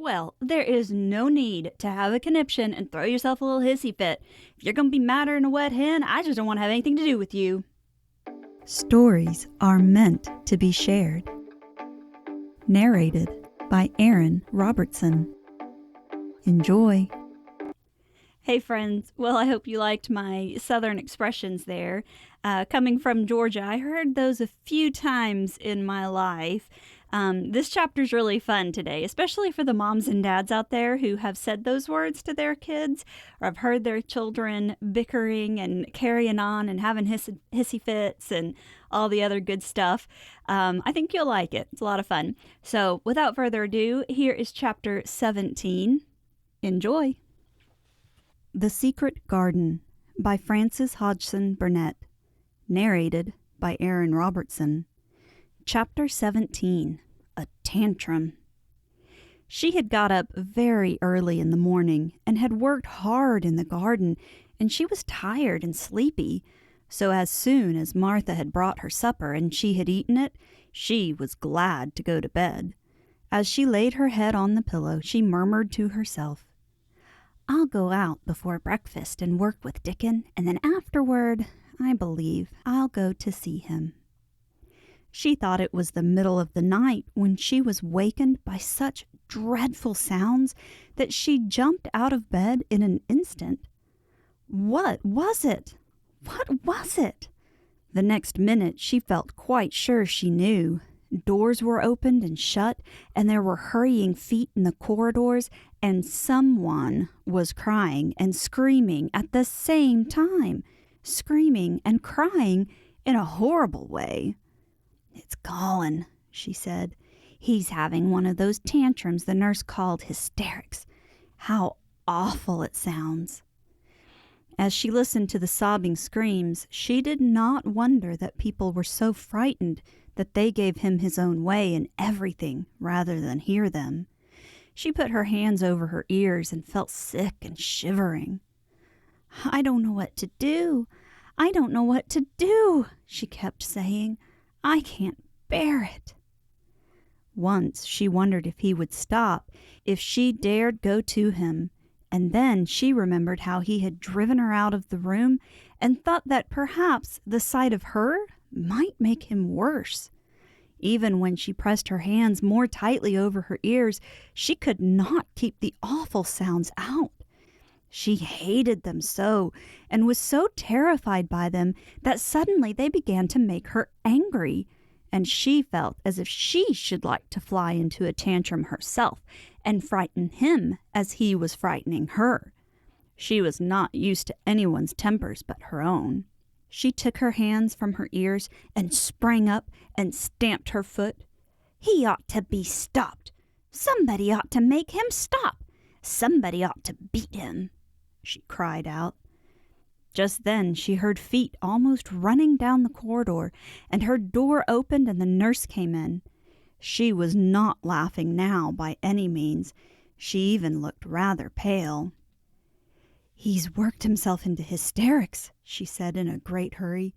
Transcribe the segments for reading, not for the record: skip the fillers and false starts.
Well, there is no need to have a conniption and throw yourself a little hissy fit. If you're going to be madder than a wet hen, I just don't want to have anything to do with you. Stories are meant to be shared. Narrated by Erin Robertson. Enjoy. Hey friends, well, I hope you liked my southern expressions there. Coming from Georgia, I heard those a few times in my life. This chapter's really fun today, especially for the moms and dads out there who have said those words to their kids, or have heard their children bickering and carrying on and having hissy fits and all the other good stuff. I think you'll like it. It's a lot of fun. So without further ado, here is chapter 17. Enjoy. The Secret Garden by Frances Hodgson Burnett. Narrated by Erin Robertson. Chapter 17. A Tantrum. She had got up very early in the morning and had worked hard in the garden, and she was tired and sleepy. So as soon as Martha had brought her supper and she had eaten it, she was glad to go to bed. As she laid her head on the pillow, she murmured to herself, "I'll go out before breakfast and work with Dickon, and then afterward, I believe, I'll go to see him." She thought it was the middle of the night when she was wakened by such dreadful sounds that she jumped out of bed in an instant. What was it? What was it? The next minute she felt quite sure she knew. Doors were opened and shut, and there were hurrying feet in the corridors, and someone was crying and screaming at the same time, screaming and crying in a horrible way. "It's Colin," she said. "He's having one of those tantrums the nurse called hysterics. How awful it sounds." As she listened to the sobbing screams, she did not wonder that people were so frightened that they gave him his own way in everything rather than hear them. She put her hands over her ears and felt sick and shivering. "I don't know what to do. I don't know what to do," she kept saying. "I can't bear it." Once she wondered if he would stop, if she dared go to him, and then she remembered how he had driven her out of the room and thought that perhaps the sight of her might make him worse. Even when she pressed her hands more tightly over her ears, she could not keep the awful sounds out. She hated them so, and was so terrified by them that suddenly they began to make her angry, and she felt as if she should like to fly into a tantrum herself and frighten him as he was frightening her. She was not used to anyone's tempers but her own. She took her hands from her ears and sprang up and stamped her foot. "He ought to be stopped. Somebody ought to make him stop. Somebody ought to beat him," she cried out. Just then she heard feet almost running down the corridor, and her door opened and the nurse came in. She was not laughing now by any means. She even looked rather pale. "He's worked himself into hysterics," she said in a great hurry.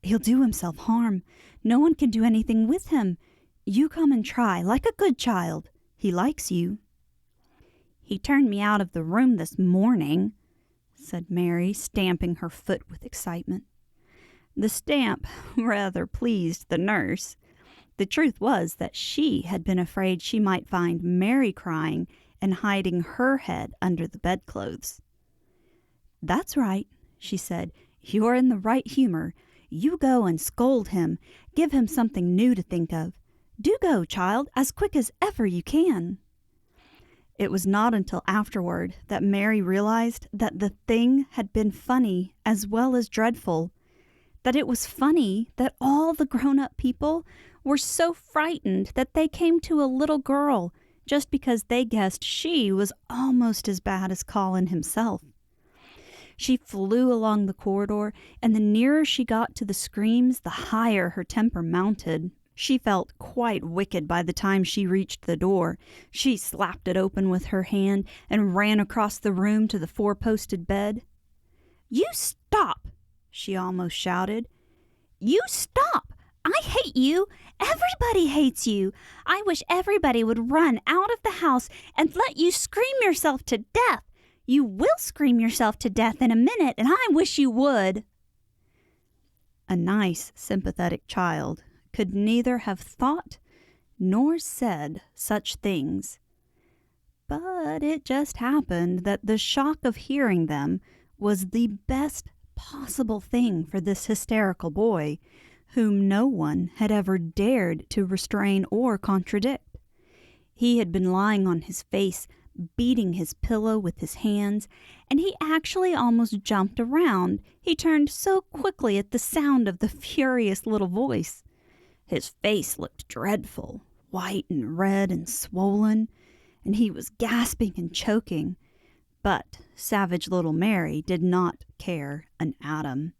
"He'll do himself harm. No one can do anything with him. You come and try, like a good child. He likes you." "He turned me out of the room this morning," said Mary, stamping her foot with excitement. The stamp rather pleased the nurse. The truth was that she had been afraid she might find Mary crying and hiding her head under the bedclothes. "That's right," she said. "You're in the right humor. You go and scold him. Give him something new to think of. Do go, child, as quick as ever you can." It was not until afterward that Mary realized that the thing had been funny as well as dreadful. That it was funny that all the grown-up people were so frightened that they came to a little girl just because they guessed she was almost as bad as Colin himself. She flew along the corridor, and the nearer she got to the screams, the higher her temper mounted. She felt quite wicked by the time she reached the door. She slapped it open with her hand and ran across the room to the four-posted bed. "You stop!" she almost shouted. "You stop! I hate you. Everybody hates you. I wish everybody would run out of the house and let you scream yourself to death. You will scream yourself to death in a minute, and I wish you would." A nice, sympathetic child could neither have thought nor said such things. But it just happened that the shock of hearing them was the best possible thing for this hysterical boy, whom no one had ever dared to restrain or contradict. He had been lying on his face, beating his pillow with his hands, and he actually almost jumped around. He turned so quickly at the sound of the furious little voice. His face looked dreadful, white and red and swollen, and he was gasping and choking. But savage little Mary did not care an atom.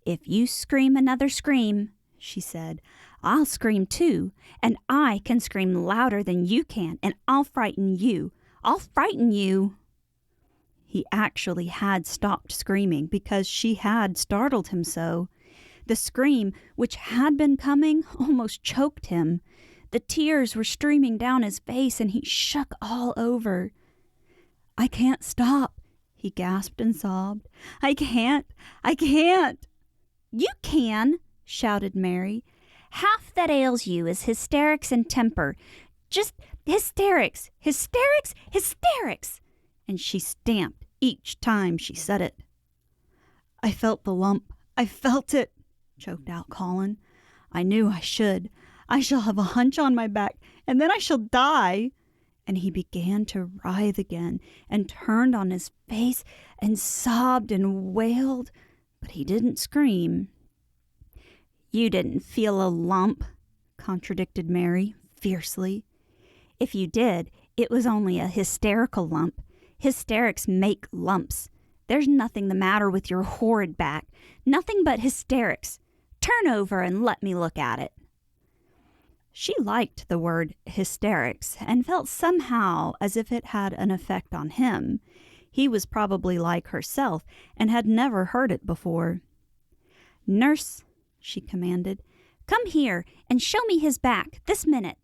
"If you scream another scream," she said, "I'll scream too, and I can scream louder than you can, and I'll frighten you. I'll frighten you." He actually had stopped screaming because she had startled him so. The scream, which had been coming, almost choked him. The tears were streaming down his face, and he shook all over. "I can't stop," he gasped and sobbed. "I can't! I can't!" "You can!" shouted Mary. "Half that ails you is hysterics and temper. Just hysterics, hysterics, hysterics!" And she stamped each time she said it. "I felt the lump. I felt it," choked out Colin. "I knew I should. I shall have a hunch on my back, and then I shall die." And he began to writhe again, and turned on his face, and sobbed and wailed, but he didn't scream. "You didn't feel a lump," contradicted Mary, fiercely. "If you did, it was only a hysterical lump. Hysterics make lumps. There's nothing the matter with your horrid back. Nothing but hysterics. Turn over and let me look at it." She liked the word hysterics, and felt somehow as if it had an effect on him. He was probably like herself, and had never heard it before. "Nurse," she commanded, "come here and show me his back this minute."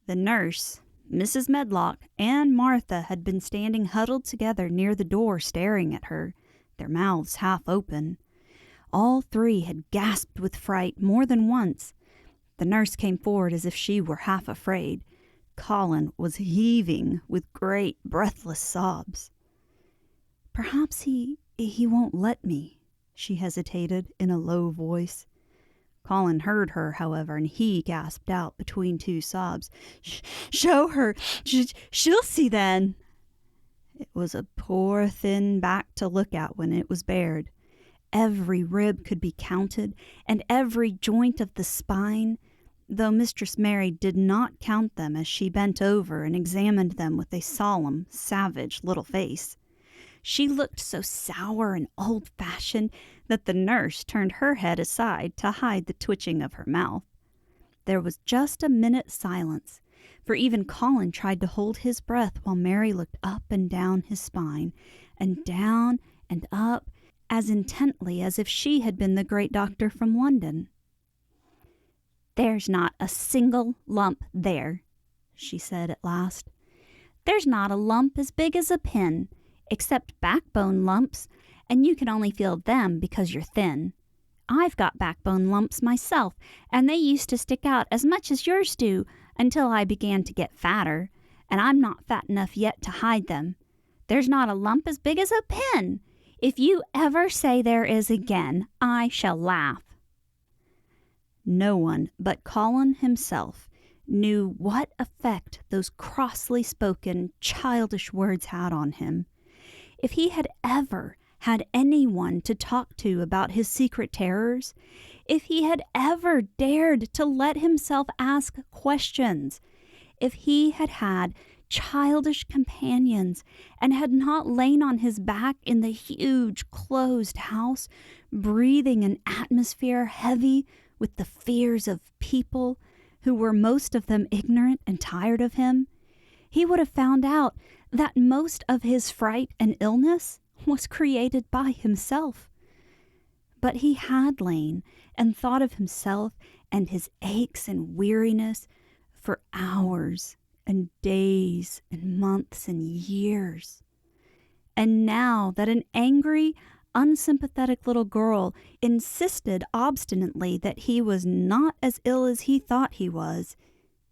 The nurse, Mrs. Medlock, and Martha had been standing huddled together near the door staring at her, their mouths half open. All three had gasped with fright more than once. The nurse came forward as if she were half afraid. Colin was heaving with great breathless sobs. "Perhaps he won't let me," she hesitated in a low voice. Colin heard her, however, and he gasped out between two sobs, "Show her! She'll see then." It was a poor thin back to look at when it was bared. Every rib could be counted, and every joint of the spine, though Mistress Mary did not count them as she bent over and examined them with a solemn, savage little face. She looked so sour and old-fashioned that the nurse turned her head aside to hide the twitching of her mouth. There was just a minute's silence, for even Colin tried to hold his breath while Mary looked up and down his spine, and down and up, as intently as if she had been the great doctor from London. "There's not a single lump there," she said at last. "There's not a lump as big as a pin, except backbone lumps, and you can only feel them because you're thin. I've got backbone lumps myself, and they used to stick out as much as yours do until I began to get fatter, and I'm not fat enough yet to hide them. There's not a lump as big as a pin. If you ever say there is again, I shall laugh." No one but Colin himself knew what effect those crossly spoken, childish words had on him. If he had ever had anyone to talk to about his secret terrors, if he had ever dared to let himself ask questions, if he had had childish companions and had not lain on his back in the huge closed house, breathing an atmosphere heavy with the fears of people who were most of them ignorant and tired of him, he would have found out that most of his fright and illness was created by himself. But he had lain and thought of himself and his aches and weariness for hours and days and months and years. And now that an angry, unsympathetic little girl insisted obstinately that he was not as ill as he thought he was,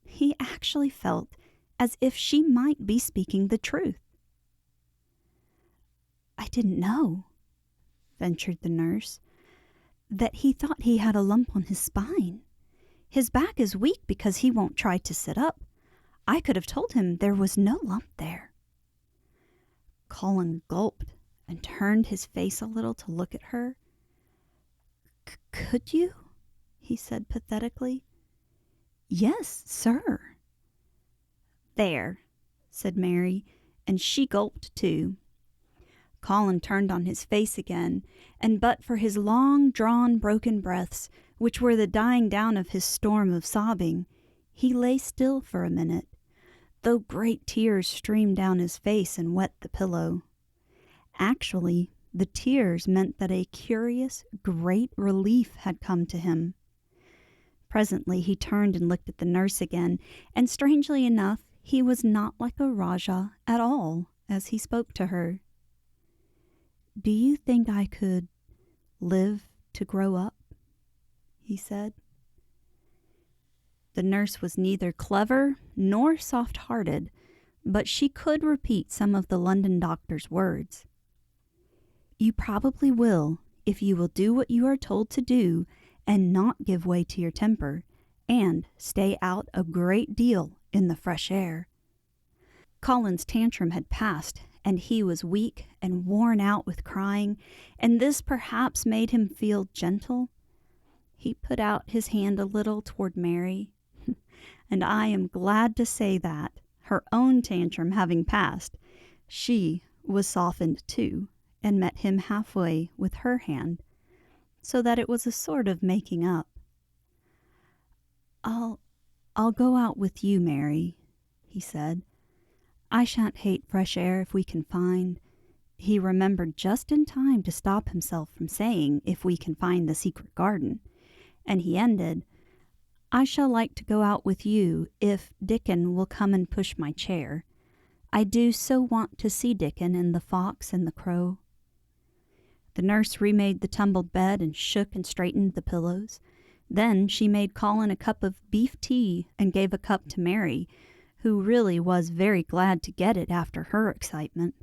he actually felt as if she might be speaking the truth. "I didn't know," ventured the nurse, "that he thought he had a lump on his spine. His back is weak because he won't try to sit up. I could have told him there was no lump there." Colin gulped and turned his face a little to look at her. "Could you?" he said pathetically. "Yes, sir." "There," said Mary, and she gulped too. Colin turned on his face again, and but for his long-drawn, broken breaths, which were the dying down of his storm of sobbing, he lay still for a minute, though great tears streamed down his face and wet the pillow. Actually, the tears meant that a curious, great relief had come to him. Presently he turned and looked at the nurse again, and strangely enough, he was not like a Rajah at all as he spoke to her. "Do you think I could live to grow up?" he said. The nurse was neither clever nor soft-hearted, but she could repeat some of the London doctor's words. "You probably will, if you will do what you are told to do and not give way to your temper, and stay out a great deal in the fresh air." Colin's tantrum had passed, and he was weak and worn out with crying, and this perhaps made him feel gentle. He put out his hand a little toward Mary, and I am glad to say that, her own tantrum having passed, she was softened too, and met him halfway with her hand, so that it was a sort of making up. I'll go out with you, Mary," he said. "I shan't hate fresh air if we can find—" He remembered just in time to stop himself from saying, "if we can find the secret garden," and he ended, "I shall like to go out with you if Dickon will come and push my chair. I do so want to see Dickon and the fox and the crow." The nurse remade the tumbled bed and shook and straightened the pillows. Then she made Colin a cup of beef tea and gave a cup to Mary, who really was very glad to get it after her excitement.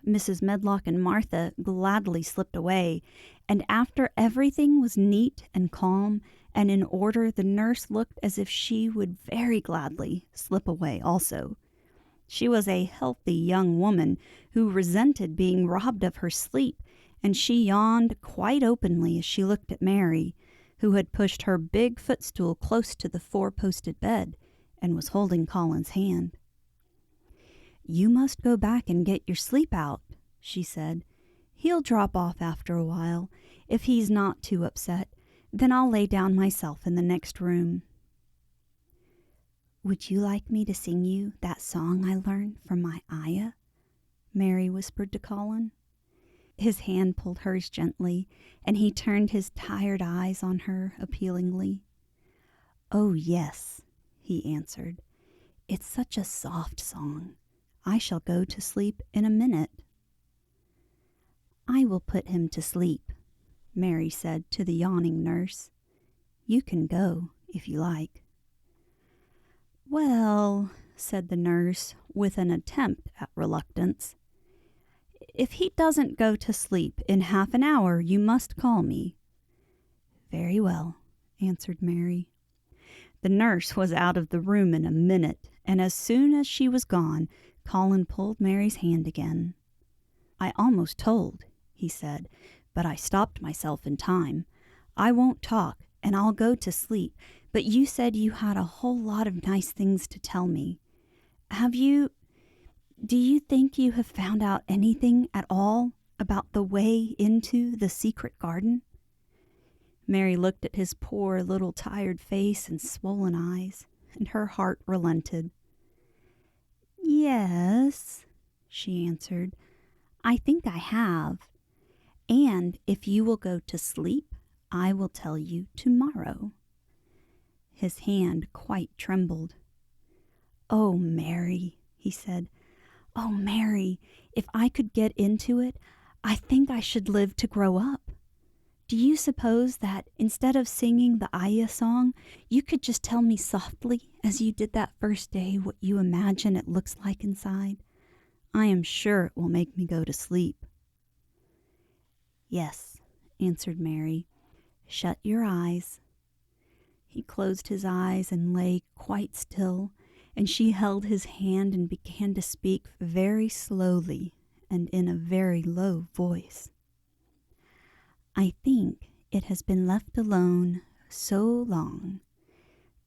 Mrs. Medlock and Martha gladly slipped away, and after everything was neat and calm and in order, the nurse looked as if she would very gladly slip away also. She was a healthy young woman who resented being robbed of her sleep, and she yawned quite openly as she looked at Mary, who had pushed her big footstool close to the four-posted bed and was holding Colin's hand. "You must go back and get your sleep out," she said. "He'll drop off after a while, if he's not too upset. Then I'll lay down myself in the next room." "Would you like me to sing you that song I learned from my ayah?" Mary whispered to Colin. His hand pulled hers gently, and he turned his tired eyes on her appealingly. "Oh, yes," he answered. "It's such a soft song. I shall go to sleep in a minute." "I will put him to sleep," Mary said to the yawning nurse. "You can go, if you like." "Well," said the nurse, with an attempt at reluctance, "if he doesn't go to sleep in half an hour, you must call me." "Very well," answered Mary. The nurse was out of the room in a minute, and as soon as she was gone, Colin pulled Mary's hand again. "I almost told," he said, "but I stopped myself in time. I won't talk, and I'll go to sleep, but you said you had a whole lot of nice things to tell me. Do you think you have found out anything at all about the way into the secret garden?" Mary looked at his poor little tired face and swollen eyes, and her heart relented. "Yes," she answered, "I think I have. And if you will go to sleep, I will tell you tomorrow." His hand quite trembled. "Oh, Mary," he said. "Oh, Mary, if I could get into it, I think I should live to grow up. Do you suppose that instead of singing the Aya song, you could just tell me softly, as you did that first day, what you imagine it looks like inside? I am sure it will make me go to sleep." "Yes," answered Mary. "Shut your eyes." He closed his eyes and lay quite still, and she held his hand and began to speak very slowly and in a very low voice. "I think it has been left alone so long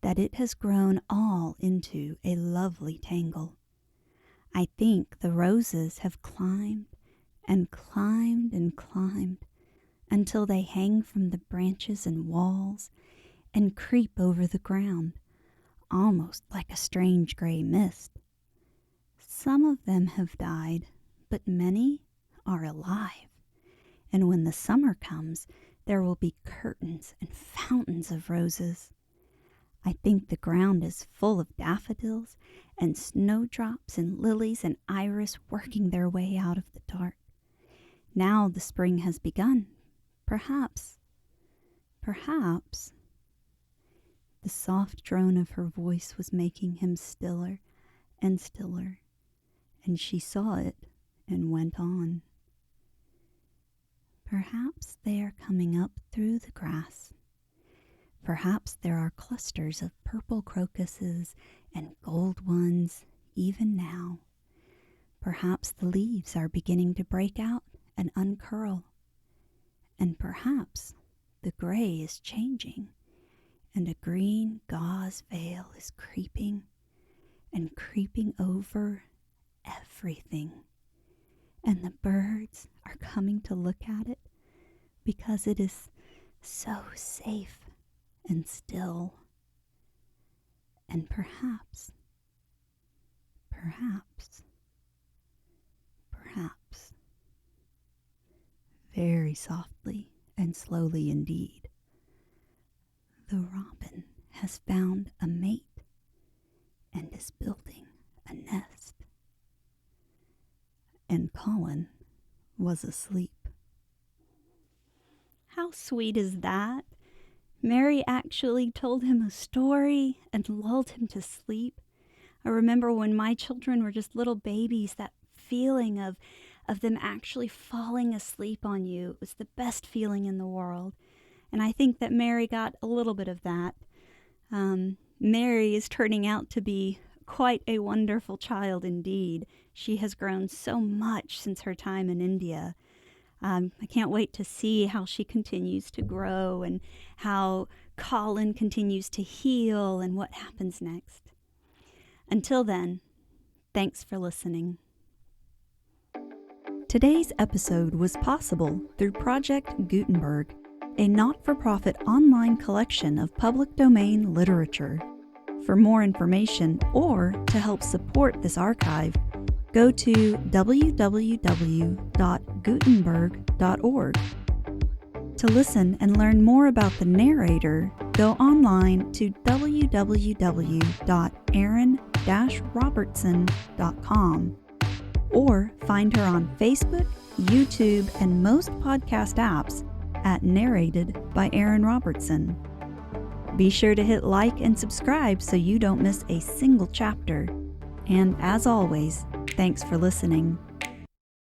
that it has grown all into a lovely tangle. I think the roses have climbed and climbed and climbed until they hang from the branches and walls and creep over the ground, almost like a strange gray mist. Some of them have died, but many are alive. And when the summer comes, there will be curtains and fountains of roses. I think the ground is full of daffodils and snowdrops and lilies and iris working their way out of the dark. Now the spring has begun. Perhaps. The soft drone of her voice was making him stiller and stiller, and she saw it and went on. Perhaps they are coming up through the grass. Perhaps there are clusters of purple crocuses and gold ones even now. Perhaps the leaves are beginning to break out and uncurl. And perhaps the gray is changing, and a green gauze veil is creeping and creeping over everything. And the birds are coming to look at it because it is so safe and still. And perhaps, very softly and slowly indeed, the robin has found a mate and is building a nest. And Colin was asleep. How sweet is that? Mary actually told him a story and lulled him to sleep. I remember when my children were just little babies, that feeling of them actually falling asleep on you. It was the best feeling in the world. And I think that Mary got a little bit of that. Mary is turning out to be quite a wonderful child indeed. She has grown so much since her time in India. I can't wait to see how she continues to grow and how Colin continues to heal and what happens next. Until then, thanks for listening. Today's episode was possible through Project Gutenberg, a not-for-profit online collection of public domain literature. For more information or to help support this archive, go to www.gutenberg.org. To listen and learn more about the narrator, go online to www.erin-robertson.com or find her on Facebook, YouTube, and most podcast apps at Narrated by Erin Robertson. Be sure to hit like and subscribe so you don't miss a single chapter. And as always, thanks for listening.